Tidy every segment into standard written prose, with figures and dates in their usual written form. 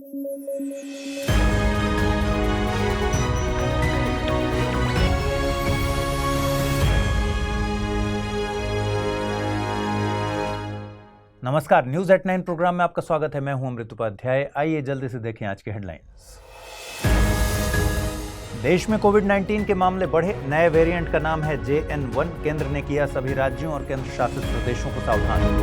नमस्कार, news at 9 programme में आपका स्वागत है। मैं हूं अमृत उपाध्याय। आइए जल्दी से देखें आज की हेडलाइंस। देश में कोविड-19 के मामले बढ़े, नए वेरिएंट का नाम है JN1। केंद्र ने किया सभी राज्यों और केंद्र शासित प्रदेशों को सावधान।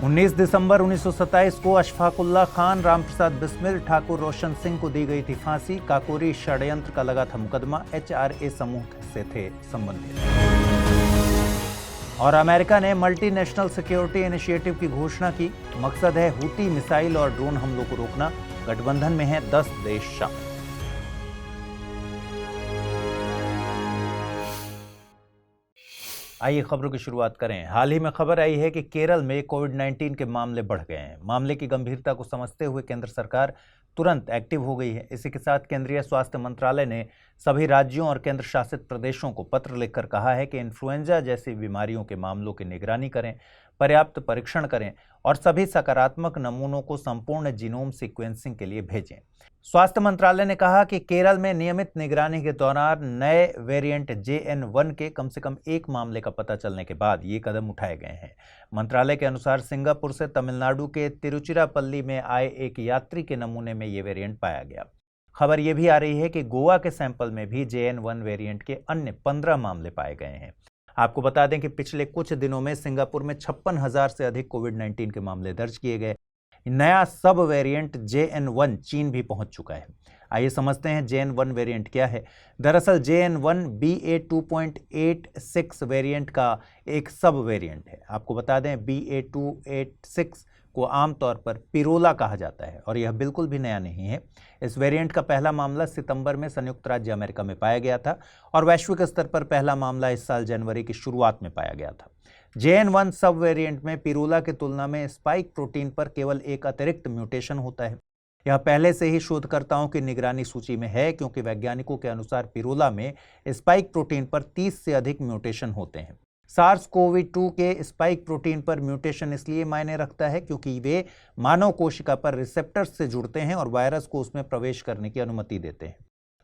19 दिसंबर 1927 को अशफाकुल्लाह खान, रामप्रसाद बिस्मिल, ठाकुर रोशन सिंह को दी गई थी फांसी। काकोरी षड्यंत्र का लगा था मुकदमा, HRA समूह से थे संबंधित। और अमेरिका ने मल्टीनेशनल सिक्योरिटी इनिशिएटिव की घोषणा की। मकसद है हूती मिसाइल और ड्रोन हमलों को रोकना। गठबंधन में हैं 10 देश शामिल। आइए खबरों की शुरुआत करें। हाल ही में खबर आई है कि केरल में कोविड-19 के मामले बढ़ गए हैं। मामले की गंभीरता को समझते हुए केंद्र सरकार तुरंत एक्टिव हो गई है। इसी के साथ केंद्रीय स्वास्थ्य मंत्रालय ने सभी राज्यों और केंद्र शासित प्रदेशों को पत्र लिखकर कहा है कि इन्फ्लुएंजा जैसी बीमारियों के मामलों की निगरानी करें, पर्याप्त परीक्षण करें और सभी सकारात्मक नमूनों को संपूर्ण जीनोम सीक्वेंसिंग के लिए भेजें। स्वास्थ्य मंत्रालय ने कहा कि केरल में नियमित निगरानी के दौरान नए वेरिएंट JN1 के कम से कम एक मामले का पता चलने के बाद ये कदम उठाए गए हैं। मंत्रालय के अनुसार सिंगापुर से तमिलनाडु के तिरुचिरापल्ली में आए एक यात्री के नमूने में ये वेरिएंट पाया गया। खबर यह भी आ रही है कि गोवा के सैंपल में भी JN1 वेरिएंट के अन्य 15 मामले पाए गए हैं। आपको बता दें कि पिछले कुछ दिनों में सिंगापुर में 56,000 से अधिक कोविड-19 के मामले दर्ज किए गए। नया सब वेरिएंट JN1 चीन भी पहुंच चुका है। आइए समझते हैं JN1 वेरिएंट क्या है। दरअसल JN1 BA.2.86 वेरिएंट का एक सब वेरिएंट है। आपको बता दें BA.2.86 को आमतौर पर पिरोला कहा जाता है और यह बिल्कुल भी नया नहीं है। इस वेरिएंट का पहला मामला सितंबर में संयुक्त राज्य अमेरिका में पाया गया था और वैश्विक स्तर पर पहला मामला इस साल जनवरी की शुरुआत में पाया गया था। JN1 सब वेरिएंट में पिरोला की तुलना में स्पाइक प्रोटीन पर केवल एक अतिरिक्त म्यूटेशन होता है। यह पहले से ही शोधकर्ताओं की निगरानी सूची में है क्योंकि वैज्ञानिकों के अनुसार पिरोला में स्पाइक प्रोटीन पर 30 से अधिक म्यूटेशन होते हैं। SARS-CoV-2 के स्पाइक प्रोटीन पर म्यूटेशन इसलिए मायने रखता है क्योंकि वे मानव कोशिका पर रिसेप्टर्स से जुड़ते हैं और वायरस को उसमें प्रवेश करने की अनुमति देते हैं।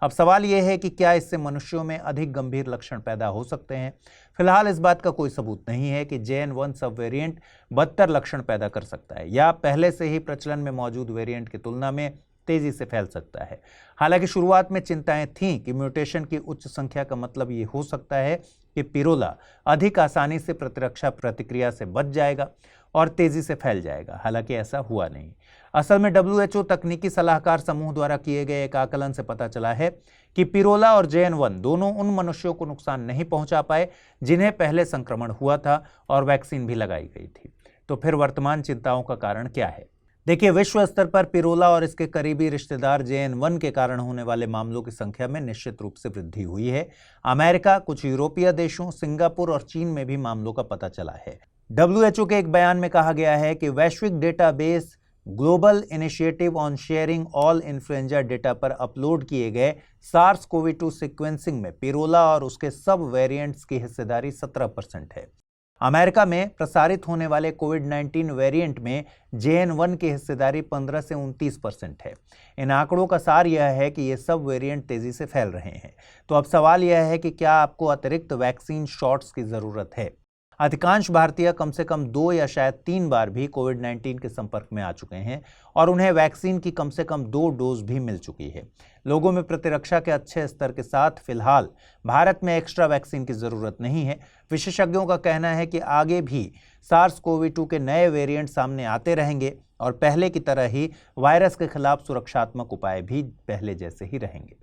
अब सवाल यह है कि क्या इससे मनुष्यों में अधिक गंभीर लक्षण पैदा हो सकते हैं। फिलहाल इस बात का कोई सबूत नहीं है कि JN1 सब वेरिएंट बदतर लक्षण पैदा कर सकता है या पहले से ही प्रचलन में मौजूद वेरिएंट की तुलना में तेजी से फैल सकता है। हालांकि शुरुआत में चिंताएं थीं कि म्यूटेशन की उच्च संख्या का मतलब ये हो सकता है कि पिरोला अधिक आसानी से प्रतिरक्षा प्रतिक्रिया से बच जाएगा और तेजी से फैल जाएगा। हालांकि ऐसा हुआ नहीं। असल में WHO तकनीकी सलाहकार समूह द्वारा किए गए एक आकलन से पता चला है कि पिरोला और JN1 दोनों उन मनुष्यों को नुकसान नहीं पहुंचा पाए जिन्हें पहले संक्रमण हुआ था और वैक्सीन भी लगाई गई थी। तो फिर वर्तमान चिंताओं का कारण क्या है? देखिए, विश्व स्तर पर पिरोला और इसके करीबी रिश्तेदार JN1 के कारण होने वाले मामलों की संख्या में निश्चित रूप से वृद्धि हुई है। अमेरिका, कुछ यूरोपीय देशों, सिंगापुर और चीन में भी मामलों का पता चला है। WHO के एक बयान में कहा गया है कि वैश्विक database global initiative on sharing all influenza data पर अपलोड किए गए SARS-CoV-2 सीक्वेंसिंग में पिरोला और उसके सब वेरिएंट्स की हिस्सेदारी 17% है। अमेरिका में प्रसारित होने वाले कोविड-19 वेरिएंट में JN1 की हिस्सेदारी 15 से 29% है। इन आंकड़ों का सार यह है कि ये सब वेरिएंट तेजी से फैल रहे हैं। तो अब सवाल यह है कि क्या आपको अतिरिक्त वैक्सीन शॉट्स की जरूरत है? अधिकांश भारतीय कम से कम 2 या शायद 3 बार भी कोविड-19 के संपर्क में आ चुके हैं और उन्हें वैक्सीन की कम से कम 2 डोज भी मिल चुकी है। लोगों में प्रतिरक्षा के अच्छे स्तर के साथ फिलहाल भारत में एक्स्ट्रा वैक्सीन की जरूरत नहीं है। विशेषज्ञों का कहना है कि आगे भी SARS-CoV-2 के नए वेरिएंट सामने आते रहेंगे और पहले की तरह ही वायरस के खिलाफ सुरक्षात्मक उपाय भी पहले जैसे ही रहेंगे।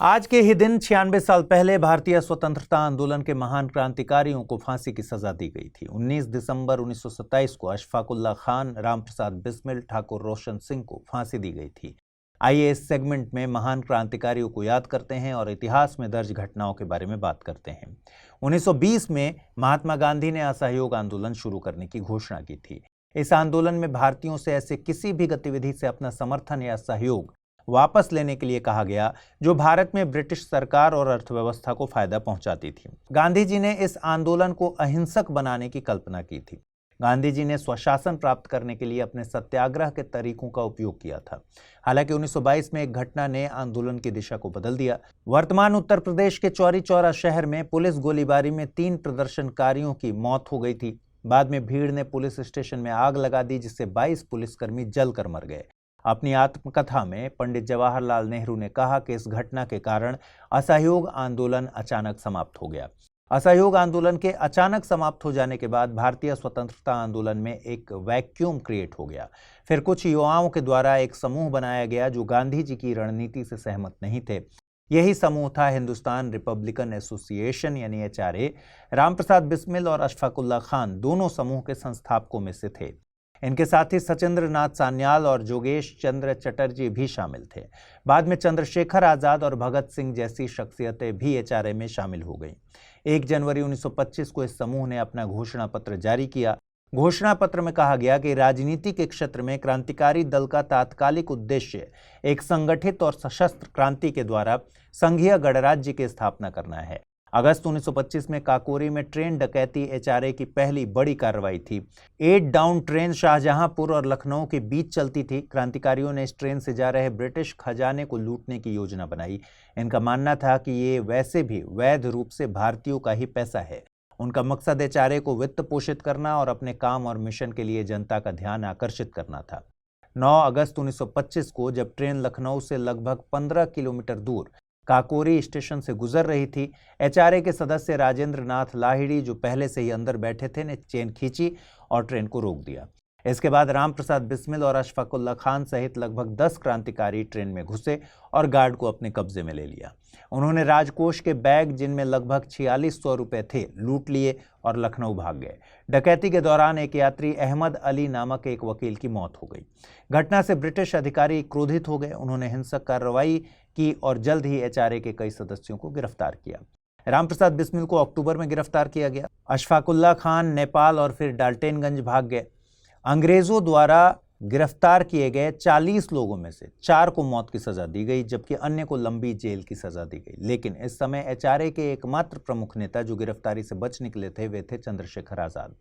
आज के ही दिन 96 साल पहले भारतीय स्वतंत्रता आंदोलन के महान क्रांतिकारियों को फांसी की सजा दी गई थी। 19 दिसंबर 1927 को अशफाकुल्लाह खान, रामप्रसाद बिस्मिल, ठाकुर रोशन सिंह को फांसी दी गई थी। आइए इस सेगमेंट में महान क्रांतिकारियों को याद करते हैं और इतिहास में दर्ज घटनाओं के बारे में बात करते हैं। 1920 में महात्मा गांधी ने असहयोग आंदोलन शुरू करने की घोषणा की थी। इस आंदोलन में भारतीयों से ऐसे किसी भी गतिविधि से अपना समर्थन या सहयोग वापस लेने के लिए कहा गया जो भारत में ब्रिटिश सरकार और अर्थव्यवस्था को फायदा पहुंचाती थी। गांधी जी ने इस आंदोलन को अहिंसक बनाने की कल्पना की थी। गांधी जी ने स्वशासन प्राप्त करने के लिए अपने सत्याग्रह के तरीकों का उपयोग किया था। हालांकि 1922 में एक घटना ने आंदोलन की दिशा को बदल दिया। वर्तमान उत्तर प्रदेश के चौरी चौरा शहर में पुलिस गोलीबारी में 3 प्रदर्शनकारियों की मौत हो गई थी। बाद में भीड़ ने पुलिस स्टेशन में आग लगा दी, जिससे 22 पुलिसकर्मी जलकर मर गए। अपनी आत्मकथा में पंडित जवाहरलाल नेहरू ने कहा कि इस घटना के कारण असहयोग आंदोलन अचानक समाप्त हो गया। असहयोग आंदोलन के अचानक समाप्त हो जाने के बाद भारतीय स्वतंत्रता आंदोलन में एक वैक्यूम क्रिएट हो गया। फिर कुछ युवाओं के द्वारा एक समूह बनाया गया जो गांधी जी की रणनीति से सहमत नहीं थे। यही समूह था हिंदुस्तान रिपब्लिकन एसोसिएशन यानी HRA। रामप्रसाद बिस्मिल और अशफाकुल्ला खान दोनों समूह के संस्थापकों में से थे। इनके साथ ही सचिंद्र नाथ सान्याल और जोगेश चंद्र चटर्जी भी शामिल थे। बाद में चंद्रशेखर आजाद और भगत सिंह जैसी शख्सियतें भी HRA में शामिल हो गईं। 1 जनवरी 1925 को इस समूह ने अपना घोषणा पत्र जारी किया। घोषणा पत्र में कहा गया कि राजनीति के क्षेत्र में क्रांतिकारी दल का तात्कालिक उद्देश्य एक संगठित और सशस्त्र क्रांति के द्वारा संघीय गणराज्य की स्थापना करना है। अगस्त 1925 में काकोरी में ट्रेन डकैती HRA की पहली बड़ी कार्रवाई थी। 8 डाउन ट्रेन शाहजहांपुर और लखनऊ के बीच चलती थी। क्रांतिकारियों ने इस ट्रेन से जा रहे ब्रिटिश खजाने को लूटने की योजना बनाई। इनका मानना था कि ये वैसे भी वैध रूप से भारतीयों का ही पैसा है। उनका मकसद HRA को वित्त पोषित करना और अपने काम और मिशन के लिए जनता का ध्यान आकर्षित करना था। 9 अगस्त 1925 को जब ट्रेन लखनऊ से लगभग 15 किलोमीटर दूर काकोरी स्टेशन से गुजर रही थी, HRA के सदस्य राजेंद्र नाथ लाहिड़ी, जो पहले से ही अंदर बैठे थे, ने चेन खींची और ट्रेन को रोक दिया। इसके बाद रामप्रसाद बिस्मिल और अशफाकुल्ला खान सहित लगभग 10 क्रांतिकारी ट्रेन में घुसे और गार्ड को अपने कब्जे में ले लिया। उन्होंने राजकोष के बैग, जिनमें लगभग 4600 रुपए थे, लूट लिए और लखनऊ भाग गए। डकैती के दौरान एक यात्री अहमद अली नामक एक वकील की मौत हो गई। घटना से ब्रिटिश अधिकारी क्रोधित हो गए। उन्होंने हिंसक कार्रवाई की और जल्द ही HRA के कई सदस्यों को गिरफ्तार किया। रामप्रसाद बिस्मिल को अक्टूबर में गिरफ्तार किया गया। अशफाकुल्ला खान नेपाल और फिर डाल्टनगंज भाग गए। अंग्रेजों द्वारा गिरफ्तार किए गए 40 लोगों में से 4 को मौत की सजा दी गई, जबकि अन्य को लंबी जेल की सजा दी गई। लेकिन इस समय HRA के एकमात्र प्रमुख नेता जो गिरफ्तारी से बच निकले थे, वे थे चंद्रशेखर आजाद।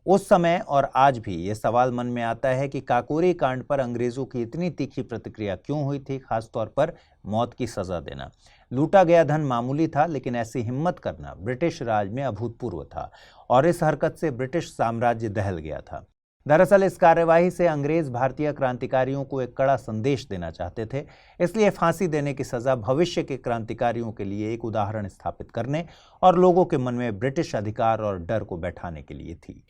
उस समय और आज भी ये सवाल मन में आता है कि काकोरी कांड पर अंग्रेजों की इतनी तीखी प्रतिक्रिया क्यों हुई थी, खासतौर पर मौत की सजा देना। लूटा गया धन मामूली था, लेकिन ऐसी हिम्मत करना ब्रिटिश राज में अभूतपूर्व था और इस हरकत से ब्रिटिश साम्राज्य दहल गया था। दरअसल इस कार्यवाही से अंग्रेज भारतीय क्रांतिकारियों को एक कड़ा संदेश देना चाहते थे। इसलिए फांसी देने की सजा भविष्य के क्रांतिकारियों के लिए एक उदाहरण स्थापित करने और लोगों के मन में ब्रिटिश अधिकार और डर को बैठाने के लिए थी।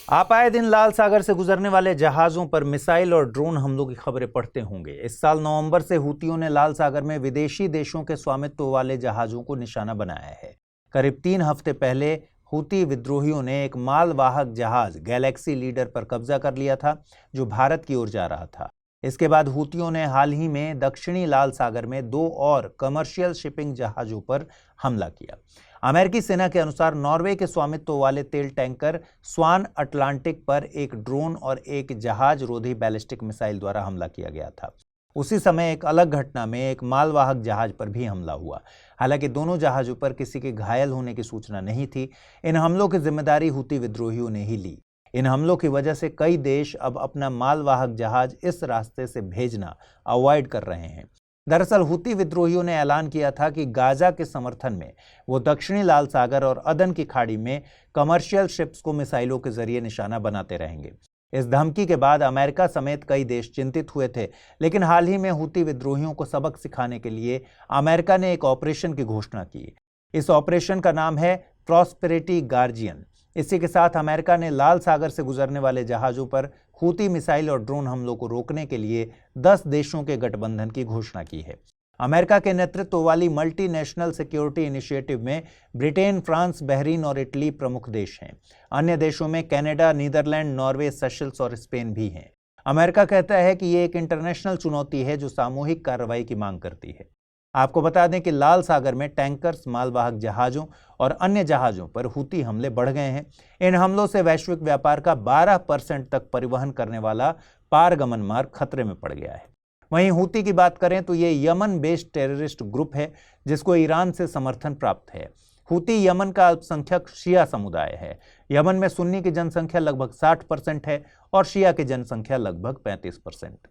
आप आए दिन लाल सागर से गुजरने वाले जहाजों पर मिसाइल और ड्रोन हमलों की खबरें पढ़ते होंगे। इस साल नवंबर से हूतियों ने लाल सागर में विदेशी देशों के स्वामित्व वाले जहाजों को निशाना बनाया है। करीब 3 हफ्ते पहले हूती विद्रोहियों ने एक मालवाहक जहाज गैलेक्सी लीडर पर कब्जा कर लिया था, जो भारत की ओर जा रहा था। इसके बाद हूतियों ने हाल ही में दक्षिणी लाल सागर में 2 और कमर्शियल शिपिंग जहाजों पर हमला किया। अमेरिकी सेना के अनुसार नॉर्वे के स्वामित्व वाले तेल टैंकर स्वान अटलांटिक पर एक ड्रोन और एक जहाज रोधी बैलिस्टिक मिसाइल द्वारा हमला किया गया था। उसी समय एक अलग घटना में एक मालवाहक जहाज पर भी हमला हुआ। हालांकि दोनों जहाजों पर किसी के घायल होने की सूचना नहीं थी। इन हमलों की जिम्मेदारी हूती विद्रोहियों ने ही ली। इन हमलों की वजह से कई देश अब अपना मालवाहक जहाज इस रास्ते से भेजना अवॉइड कर रहे हैं। दरअसल हूती विद्रोहियों ने ऐलान किया था कि गाजा के समर्थन में वो दक्षिणी लाल सागर और अदन की खाड़ी में कमर्शियल शिप्स को मिसाइलों के जरिए निशाना बनाते रहेंगे। इस धमकी के बाद अमेरिका समेत कई देश चिंतित हुए थे, लेकिन हाल ही में हूती विद्रोहियों को सबक सिखाने के लिए अमेरिका ने एक ऑपरेशन की घोषणा की। इस ऑपरेशन का नाम है प्रॉस्पेरिटी गार्जियन। इसी के साथ अमेरिका ने लाल सागर से गुजरने वाले जहाजों पर हूती मिसाइल और ड्रोन हमलों को रोकने के लिए 10 देशों के गठबंधन की घोषणा की है। अमेरिका के नेतृत्व वाली मल्टीनेशनल सिक्योरिटी इनिशिएटिव में ब्रिटेन, फ्रांस, बहरीन और इटली प्रमुख देश हैं। अन्य देशों में कनाडा, नीदरलैंड, नॉर्वे, सेशल्स और स्पेन भी हैं। अमेरिका कहता है कि ये एक इंटरनेशनल चुनौती है जो सामूहिक कार्रवाई की मांग करती है। आपको बता दें कि लाल सागर में टैंकर्स, मालवाहक जहाजों और अन्य जहाजों पर हूती हमले बढ़ गए हैं। इन हमलों से वैश्विक व्यापार का 12% तक परिवहन करने वाला पारगमन मार्ग खतरे में पड़ गया है। वहीं हूती की बात करें तो ये यमन बेस्ड टेररिस्ट ग्रुप है जिसको ईरान से समर्थन प्राप्त है। हूती यमन का अल्पसंख्यक शिया समुदाय है। यमन में सुन्नी की जनसंख्या लगभग 60% है और शिया की जनसंख्या लगभग 35%।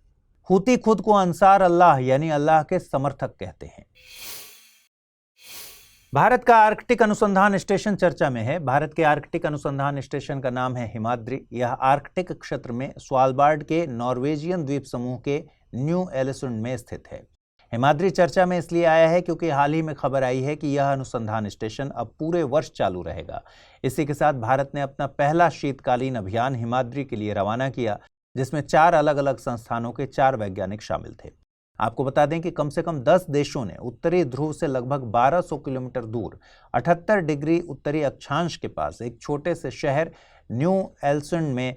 हूती खुद को अंसार अल्लाह यानी अल्लाह के समर्थक कहते हैं। भारत का आर्कटिक अनुसंधान स्टेशन चर्चा में है। भारत के आर्कटिक अनुसंधान स्टेशन का नाम है हिमाद्री। यह आर्कटिक क्षेत्र में स्वालबार्ड के नॉर्वेजियन द्वीप समूह के न्यू एलिसुंड में स्थित है। हिमाद्री चर्चा में इसलिए आया है क्योंकि हाल ही में खबर आई है कि यह अनुसंधान स्टेशन अब पूरे वर्ष चालू रहेगा। इसी के साथ भारत ने अपना पहला शीतकालीन अभियान हिमाद्री के लिए रवाना किया, जिसमें 4 अलग अलग संस्थानों के 4 वैज्ञानिक शामिल थे। आपको बता दें कि कम से कम 10 देशों ने उत्तरी ध्रुव से लगभग 1200 किलोमीटर दूर 78 डिग्री उत्तरी अक्षांश के पास एक छोटे से शहर न्यू एलिसुंड में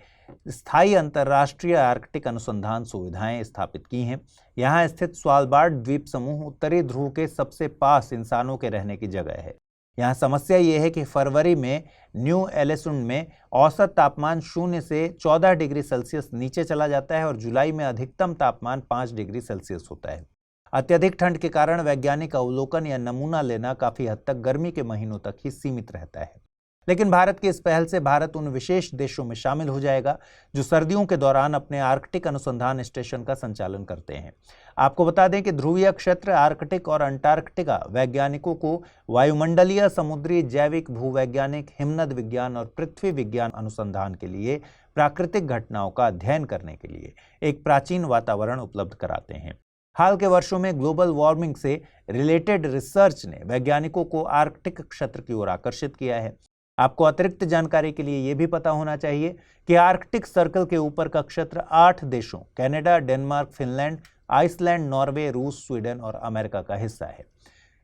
स्थायी अंतर्राष्ट्रीय आर्कटिक अनुसंधान सुविधाएं स्थापित की हैं। यहां स्थित स्वालबार्ड द्वीप समूह उत्तरी ध्रुव के सबसे पास इंसानों के रहने की जगह है। यहाँ समस्या ये है कि फरवरी में न्यू एलिसुंड में औसत तापमान 0 से 14 डिग्री सेल्सियस नीचे चला जाता है और जुलाई में अधिकतम तापमान 5 डिग्री सेल्सियस होता है। अत्यधिक ठंड के कारण वैज्ञानिक अवलोकन या नमूना लेना काफी हद तक गर्मी के महीनों तक ही सीमित रहता है। लेकिन भारत की इस पहल से भारत उन विशेष देशों में शामिल हो जाएगा जो सर्दियों के दौरान अपने आर्कटिक अनुसंधान स्टेशन का संचालन करते हैं। आपको बता दें कि ध्रुवीय क्षेत्र आर्कटिक और अंटार्कटिका वैज्ञानिकों को वायुमंडलीय, समुद्री, जैविक, भूवैज्ञानिक, हिमनद विज्ञान और पृथ्वी विज्ञान अनुसंधान के लिए प्राकृतिक घटनाओं का अध्ययन करने के लिए एक प्राचीन वातावरण उपलब्ध कराते हैं। हाल के वर्षों में ग्लोबल वार्मिंग से रिलेटेड रिसर्च ने वैज्ञानिकों को आर्कटिक क्षेत्र की ओर आकर्षित किया है। आपको अतिरिक्त जानकारी के लिए यह भी पता होना चाहिए कि आर्कटिक सर्कल के ऊपर का क्षेत्र 8 देशों Canada, Denmark, Finland, Iceland, Norway, रूस, स्वीडन और अमेरिका का हिस्सा है।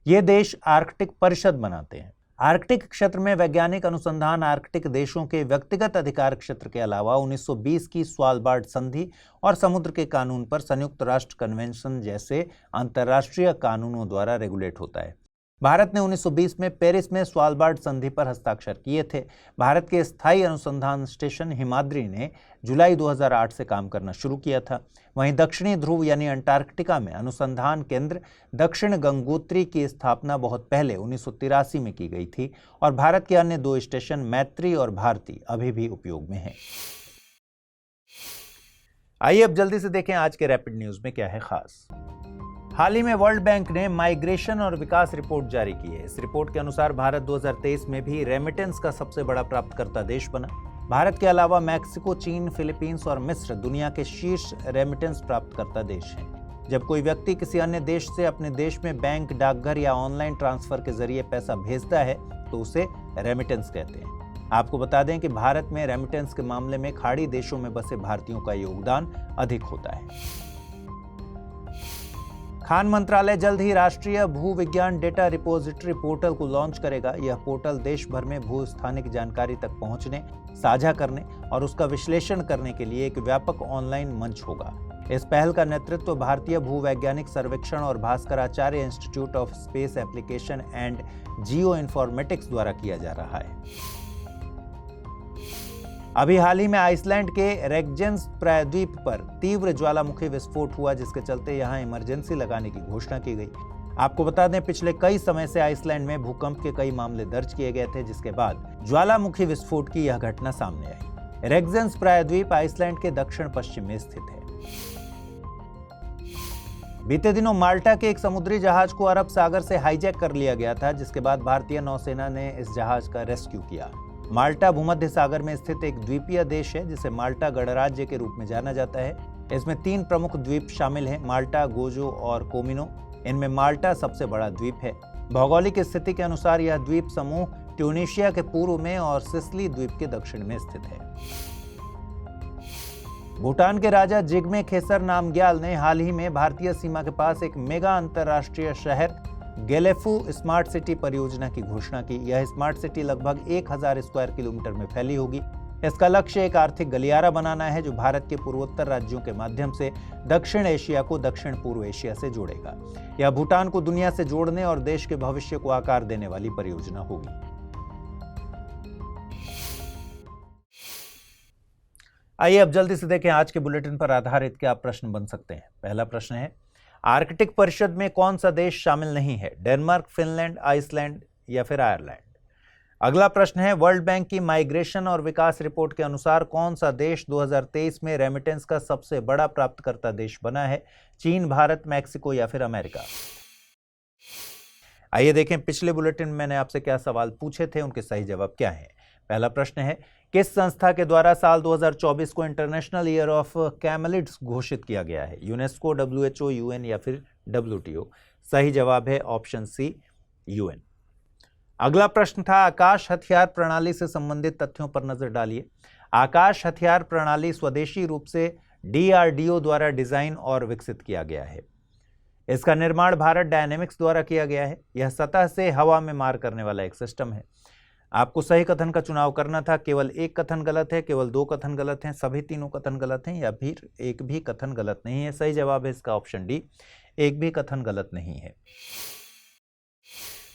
ये देश आर्कटिक परिषद बनाते हैं। आर्कटिक क्षेत्र में वैज्ञानिक अनुसंधान आर्कटिक देशों के व्यक्तिगत अधिकार क्षेत्र के अलावा 1920 की स्वालबार्ड संधि और समुद्र के कानून पर संयुक्त राष्ट्र कन्वेंशन जैसे अंतर्राष्ट्रीय कानूनों द्वारा रेगुलेट होता है। भारत ने 1920 में पेरिस में स्वालबार्ड संधि पर हस्ताक्षर किए थे। भारत के स्थायी अनुसंधान स्टेशन हिमाद्री ने जुलाई 2008 से काम करना शुरू किया था। वहीं दक्षिणी ध्रुव यानी अंटार्कटिका में अनुसंधान केंद्र दक्षिण गंगोत्री की स्थापना बहुत पहले 1983 में की गई थी और भारत के अन्य 2 स्टेशन मैत्री और भारती अभी भी उपयोग में हैं। आइए अब जल्दी से देखें आज के रैपिड न्यूज में क्या है खास। हाल ही में वर्ल्ड बैंक ने माइग्रेशन और विकास रिपोर्ट जारी की है। इस रिपोर्ट के अनुसार भारत 2023 में भी रेमिटेंस का सबसे बड़ा प्राप्तकर्ता देश बना। भारत के अलावा मैक्सिको, चीन, फिलीपींस और मिस्र दुनिया के शीर्ष रेमिटेंस प्राप्तकर्ता देश हैं। जब कोई व्यक्ति किसी अन्य देश से अपने देश में बैंक, डाकघर या ऑनलाइन ट्रांसफर के जरिए पैसा भेजता है तो उसे रेमिटेंस कहते हैं। आपको बता दें कि भारत में रेमिटेंस के मामले में खाड़ी देशों में बसे भारतीयों का योगदान अधिक होता है। खान मंत्रालय जल्द ही राष्ट्रीय भू विज्ञान डेटा रिपोजिटरी पोर्टल को लॉन्च करेगा। यह पोर्टल देश भर में भू स्थानिक जानकारी तक पहुंचने, साझा करने और उसका विश्लेषण करने के लिए एक व्यापक ऑनलाइन मंच होगा। इस पहल का नेतृत्व भारतीय भूवैज्ञानिक सर्वेक्षण और Bhaskaracharya institute of space application and geo informatics द्वारा किया जा रहा है। अभी हाल ही में आइसलैंड के रेगजेंस प्रायद्वीप पर तीव्र ज्वालामुखी विस्फोट हुआ, जिसके चलते यहां इमरजेंसी लगाने की घोषणा की गई। आपको बता दें पिछले कई समय से आइसलैंड में भूकंप के कई मामले दर्ज किए गए थे, जिसके बाद ज्वालामुखी विस्फोट की यह घटना सामने आई। रेगजेंस प्रायद्वीप आइसलैंड के दक्षिण पश्चिम में स्थित है। बीते दिनों माल्टा के एक समुद्री जहाज को अरब सागर से हाईजैक कर लिया गया था, जिसके बाद भारतीय नौसेना ने इस जहाज का रेस्क्यू किया। माल्टा भूमध्य सागर में स्थित एक द्वीपीय देश है जिसे माल्टा गणराज्य के रूप में जाना जाता है। इसमें 3 प्रमुख द्वीप शामिल हैं, माल्टा, गोजो और कोमिनो। इनमें माल्टा सबसे बड़ा द्वीप है। भौगोलिक स्थिति के अनुसार यह द्वीप समूह ट्यूनीशिया के पूर्व में और सिसिली द्वीप के दक्षिण में स्थित है। भूटान के राजा जिग्मे खेसर नामग्याल ने हाल ही में भारतीय सीमा के पास एक मेगा अंतर्राष्ट्रीय शहर गेलेफू स्मार्ट सिटी परियोजना की घोषणा की। यह स्मार्ट सिटी लगभग 1000 स्क्वायर किलोमीटर में फैली होगी। इसका लक्ष्य एक आर्थिक गलियारा बनाना है जो भारत के पूर्वोत्तर राज्यों के माध्यम से दक्षिण एशिया को दक्षिण पूर्व एशिया से जोड़ेगा। यह भूटान को दुनिया से जोड़ने और देश के भविष्य को आकार देने वाली परियोजना होगी। आइए अब जल्दी से देखें आज के बुलेटिन पर आधारित क्या प्रश्न बन सकते हैं। पहला प्रश्न है, आर्कटिक परिषद में कौन सा देश शामिल नहीं है? डेनमार्क, फिनलैंड, आइसलैंड या फिर आयरलैंड? अगला प्रश्न है, वर्ल्ड बैंक की माइग्रेशन और विकास रिपोर्ट के अनुसार कौन सा देश 2023 में रेमिटेंस का सबसे बड़ा प्राप्तकर्ता देश बना है? चीन, भारत, मैक्सिको या फिर अमेरिका? आइए देखें पिछले बुलेटिन में मैंने आपसे क्या सवाल पूछे थे, उनके सही जवाब क्या हैं। पहला प्रश्न है, किस संस्था के द्वारा साल 2024 को इंटरनेशनल ईयर ऑफ कैमलिड्स घोषित किया गया है? यूनेस्को, WHO, UN या फिर WTO? सही जवाब है ऑप्शन सी, UN। अगला प्रश्न था, आकाश हथियार प्रणाली से संबंधित तथ्यों पर नजर डालिए। आकाश हथियार प्रणाली स्वदेशी रूप से DRDO द्वारा डिजाइन और विकसित किया गया है। इसका निर्माण भारत डायनेमिक्स द्वारा किया गया है। यह सतह से हवा में मार करने वाला एक सिस्टम है। आपको सही कथन का चुनाव करना था। केवल एक कथन गलत है, केवल दो कथन गलत हैं, सभी तीनों कथन गलत हैं या फिर एक भी कथन गलत नहीं है। सही जवाब है इसका ऑप्शन डी, एक भी कथन गलत नहीं है।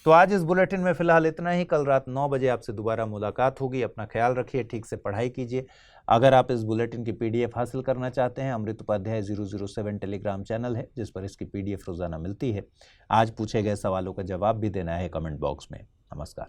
तो आज इस बुलेटिन में फिलहाल इतना ही। कल रात 9 बजे आपसे दोबारा मुलाकात होगी। अपना ख्याल रखिए, ठीक से पढ़ाई कीजिए। अगर आप इस बुलेटिन की PDF हासिल करना चाहते हैं, अमृत उपाध्याय 007 टेलीग्राम चैनल है जिस पर इसकी PDF रोजाना मिलती है। आज पूछे गए सवालों का जवाब भी देना है कमेंट बॉक्स में। नमस्कार।